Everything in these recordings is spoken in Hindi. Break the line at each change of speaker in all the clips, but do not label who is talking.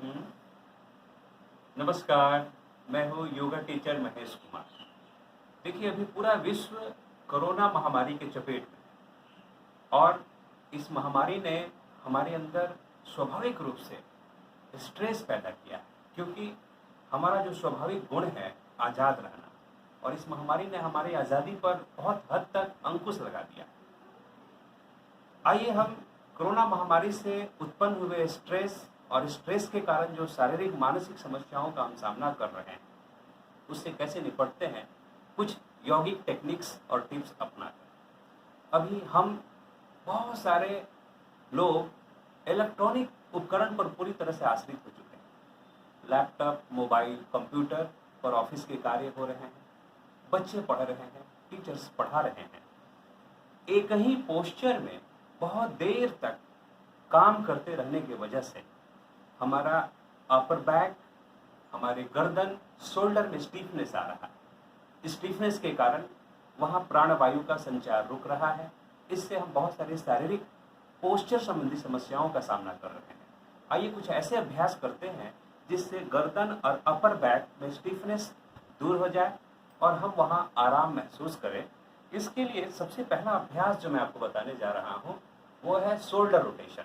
हम्म, नमस्कार। मैं हूँ योगा टीचर महेश कुमार। देखिए, अभी पूरा विश्व कोरोना महामारी के चपेट में है और इस महामारी ने हमारे अंदर स्वाभाविक रूप से स्ट्रेस पैदा किया है, क्योंकि हमारा जो स्वाभाविक गुण है आज़ाद रहना, और इस महामारी ने हमारी आज़ादी पर बहुत हद तक अंकुश लगा दिया। आइए हम कोरोना महामारी से उत्पन्न हुए स्ट्रेस और स्ट्रेस के कारण जो शारीरिक मानसिक समस्याओं का हम सामना कर रहे हैं उससे कैसे निपटते हैं, कुछ यौगिक टेक्निक्स और टिप्स अपनाकर। अभी हम बहुत सारे लोग इलेक्ट्रॉनिक उपकरण पर पूरी तरह से आश्रित हो चुके हैं। लैपटॉप, मोबाइल, कंप्यूटर पर ऑफिस के कार्य हो रहे हैं, बच्चे पढ़ रहे हैं, टीचर्स पढ़ा रहे हैं। एक ही पोस्चर में बहुत देर तक काम करते रहने की वजह से हमारा अपर बैक, हमारे गर्दन, शोल्डर में स्टीफनेस आ रहा है। स्टीफनेस के कारण वहाँ प्राणवायु का संचार रुक रहा है। इससे हम बहुत सारी शारीरिक पोस्चर संबंधी समस्याओं का सामना कर रहे हैं। आइए कुछ ऐसे अभ्यास करते हैं जिससे गर्दन और अपर बैक में स्टीफनेस दूर हो जाए और हम वहाँ आराम महसूस करें। इसके लिए सबसे पहला अभ्यास जो मैं आपको बताने जा रहा हूँ वो है शोल्डर रोटेशन।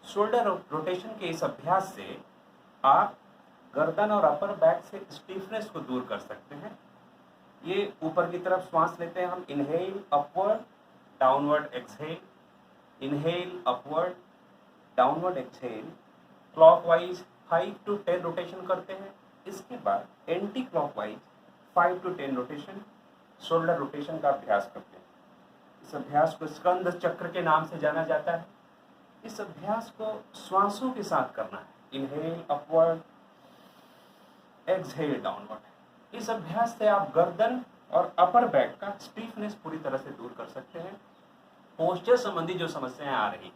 शोल्डर रोटेशन के इस अभ्यास से आप गर्दन और अपर बैक से स्टीफनेस को दूर कर सकते हैं। ये ऊपर की तरफ श्वास लेते हैं हम, inhale upward downward exhale, inhale upward downward exhale, clockwise 5 to 10 rotation करते हैं। इसके बाद anti clockwise 5 to 10 rotation shoulder rotation का अभ्यास करते हैं। इस अभ्यास को स्कंद चक्र के नाम से जाना जाता है। इस अभ्यास को श्वासों के साथ करना है, इनहेल अपवर्ड, एक्सहेल डाउनवर्ड। इस अभ्यास से आप गर्दन और अपर बैक का स्टीफनेस पूरी तरह से दूर कर सकते हैं। पोस्चर संबंधी जो समस्याएं आ रही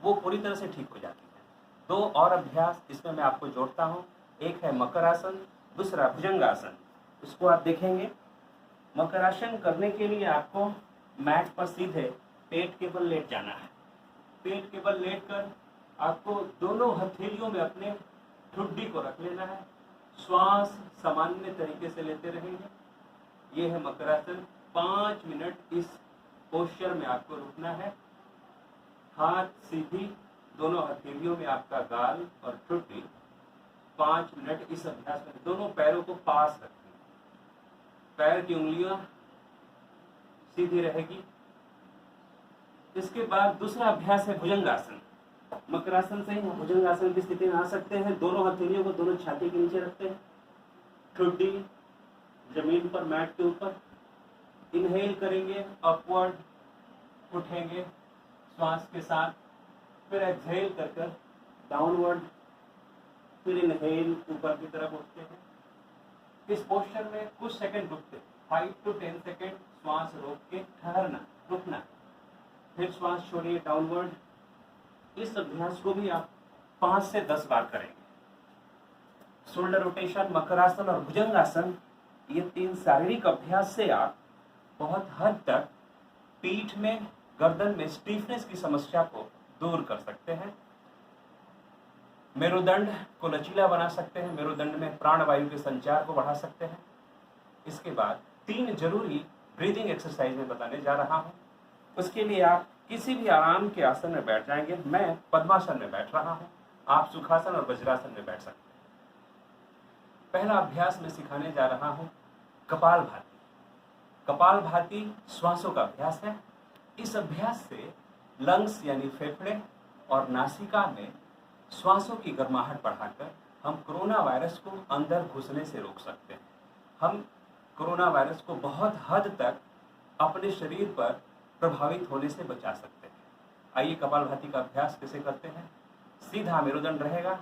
वो पूरी तरह से ठीक हो जाती हैं। दो और अभ्यास इसमें मैं आपको जोड़ता हूँ, एक है मकरासन, दूसरा भुजंगासन। इसको आप देखेंगे। मकरासन करने के लिए आपको मैट पर सीधे पेट के बल लेट जाना है। पेट के बल लेटकर आपको दोनों हथेलियों में अपने ठुड्डी को रख लेना है। श्वास सामान्य तरीके से लेते रहेंगे। ये है मकरासन। 5 मिनट इस पोस्चर में आपको रुकना है। हाथ सीधी, दोनों हथेलियों में आपका गाल और ठुड्डी। 5 मिनट इस अभ्यास में दोनों पैरों को पास रखें। पैर की उंगलियां सीधी रहेगी। इसके बाद दूसरा अभ्यास है भुजंगासन। मकरासन से ही भुजंगासन की स्थिति में आ सकते हैं। दोनों हथेलियों को दोनों छाती के नीचे रखते हैं, ठुड्डी जमीन पर मैट के ऊपर। इनहेल करेंगे, अपवर्ड उठेंगे श्वास के साथ, फिर एक्सहेल कर डाउनवर्ड, फिर इनहेल ऊपर की तरफ उठते हैं। इस पोस्चर में कुछ सेकंड रुकते, 5 to 10 सेकंड श्वास रोक के ठहरना, रुकना, फिर श्वास छोड़िए डाउनवर्ड। इस अभ्यास को भी आप 5 से 10 बार करेंगे। शोल्डर रोटेशन, मकरासन और भुजंगासन, ये 3 शारीरिक अभ्यास से आप बहुत हद तक पीठ में, गर्दन में स्टीफनेस की समस्या को दूर कर सकते हैं। मेरुदंड को लचीला बना सकते हैं, मेरुदंड में प्राणवायु के संचार को बढ़ा सकते हैं। इसके बाद 3 जरूरी ब्रीदिंग एक्सरसाइज में बताने जा रहा हूँ। उसके लिए आप किसी भी आराम के आसन में बैठ जाएंगे। मैं पद्मासन में बैठ रहा हूँ, आप सुखासन और वज्रासन में बैठ सकते हैं। पहला अभ्यास में सिखाने जा रहा हूँ कपालभाति। कपालभाति श्वासों का अभ्यास है। इस अभ्यास से लंग्स यानी फेफड़े और नासिका में श्वासों की गर्माहट बढ़ाकर हम कोरोना वायरस को अंदर घुसने से रोक सकते हैं। हम कोरोना वायरस को बहुत हद तक अपने शरीर पर प्रभावित होने से बचा सकते हैं। आइए कपालभाति का अभ्यास कैसे करते हैं। सीधा मेरुदंड रहेगा।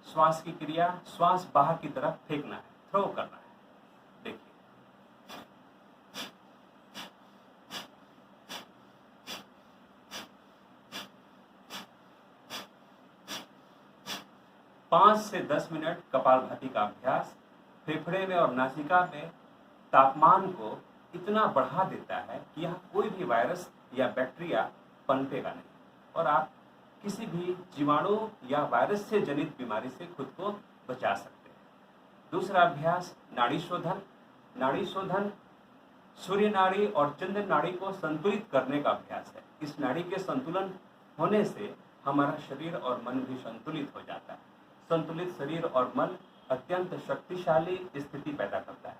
श्वास की क्रिया, श्वास बाहर की तरफ फेंकना है, थ्रो करना है। देखिए, 5 से 10 मिनट कपालभाति का अभ्यास फेफड़े में और नासिका में तापमान को इतना बढ़ा देता है कि यहाँ कोई भी वायरस या बैक्टीरिया पनपेगा नहीं और आप किसी भी जीवाणु या वायरस से जनित बीमारी से खुद को बचा सकते हैं। दूसरा अभ्यास नाड़ी शोधन। नाड़ी शोधन सूर्य नाड़ी और चंद्र नाड़ी को संतुलित करने का अभ्यास है। इस नाड़ी के संतुलन होने से हमारा शरीर और मन भी संतुलित हो जाता है। संतुलित शरीर और मन अत्यंत शक्तिशाली स्थिति पैदा करता है।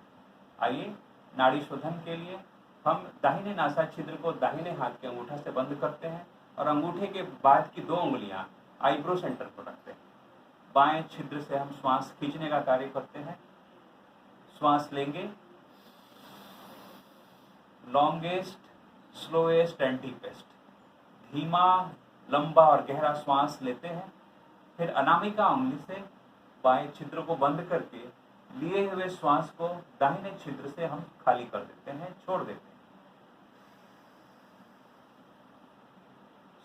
आइए नाड़ी शोधन के लिए हम दाहिने नासा छिद्र को दाहिने हाथ के अंगूठा से बंद करते हैं और अंगूठे के बाद की 2 उंगलियां आईब्रो सेंटर पर रखते हैं। बाएं छिद्र से हम श्वास खींचने का कार्य करते हैं। श्वास लेंगे, लॉन्गेस्ट, स्लोएस्ट एंड डीपेस्ट, धीमा, लंबा और गहरा श्वास लेते हैं। फिर अनामिका उंगली से बाएं छिद्र को बंद करके लिए हुए श्वास को दाहिने छिद्र से हम खाली कर देते हैं, छोड़ देते हैं।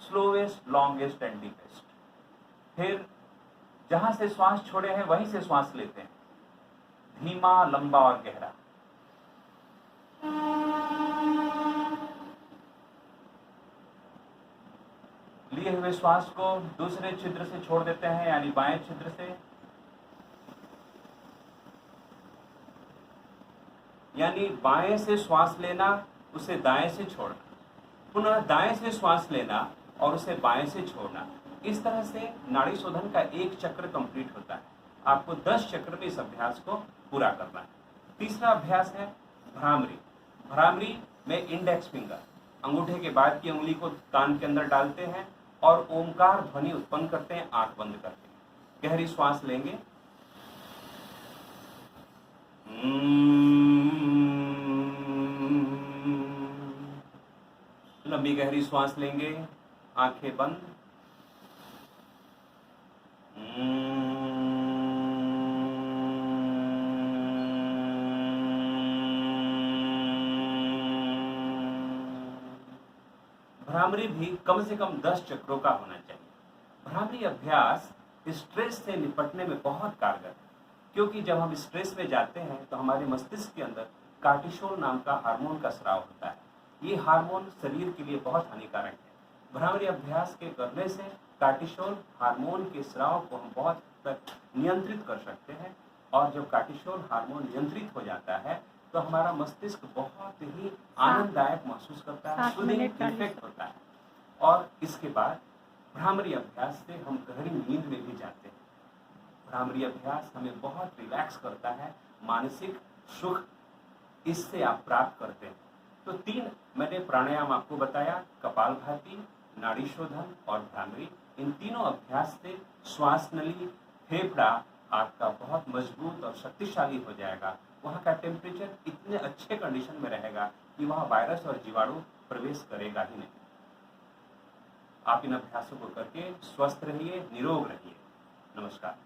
Slowest, longest and deepest. फिर जहां से श्वास छोड़े हैं वहीं से श्वास लेते हैं, धीमा, लंबा और गहरा। लिए हुए श्वास को दूसरे छिद्र से छोड़ देते हैं, यानी बाएं छिद्र से, यानी बाएं से श्वास लेना, उसे दाएं से छोड़ना, पुनः दाएं से श्वास लेना और उसे बाएं से छोड़ना। इस तरह से नाड़ी शोधन का एक चक्र कंप्लीट होता है। आपको 10 चक्र में इस अभ्यास को पूरा करना है। तीसरा अभ्यास है भ्रामरी। भ्रामरी में इंडेक्स फिंगर, अंगूठे के बाद की उंगली को कान के अंदर डालते हैं और ओमकार ध्वनि उत्पन्न करते हैं आंख बंद करके। गहरी श्वास लेंगे, लंबी गहरी श्वास लेंगे, आंखें बंद, भ्रामरी भी कम से कम 10 चक्रों का होना चाहिए। भ्रामरी अभ्यास स्ट्रेस से निपटने में बहुत कारगर है, क्योंकि जब हम स्ट्रेस में जाते हैं तो हमारे मस्तिष्क के अंदर कार्टिसोल नाम का हार्मोन का स्राव होता है। ये हार्मोन शरीर के लिए बहुत हानिकारक है। भ्रामरी अभ्यास के करने से कार्टिसोल हार्मोन के स्राव को हम बहुत तक नियंत्रित कर सकते हैं, और जब कार्टिसोल हार्मोन नियंत्रित हो जाता है तो हमारा मस्तिष्क बहुत ही आनंददायक महसूस करता है, सूदिंग इफेक्ट होता है। और इसके बाद भ्रामरी अभ्यास से हम गहरी नींद में भी जाते हैं। भ्रामरी अभ्यास हमें बहुत रिलैक्स करता है, मानसिक सुख इससे आप प्राप्त करते हैं। तो 3 मैंने प्राणायाम आपको बताया, कपालभाति, नाड़ी शोधन और भ्रामरी। इन तीनों अभ्यास से श्वास नली, फेफड़ा आपका बहुत मजबूत और शक्तिशाली हो जाएगा। वहाँ का टेम्परेचर इतने अच्छे कंडीशन में रहेगा कि वहाँ वायरस और जीवाणु प्रवेश करेगा ही नहीं। आप इन अभ्यासों को करके स्वस्थ रहिए, निरोग रहिए। नमस्कार।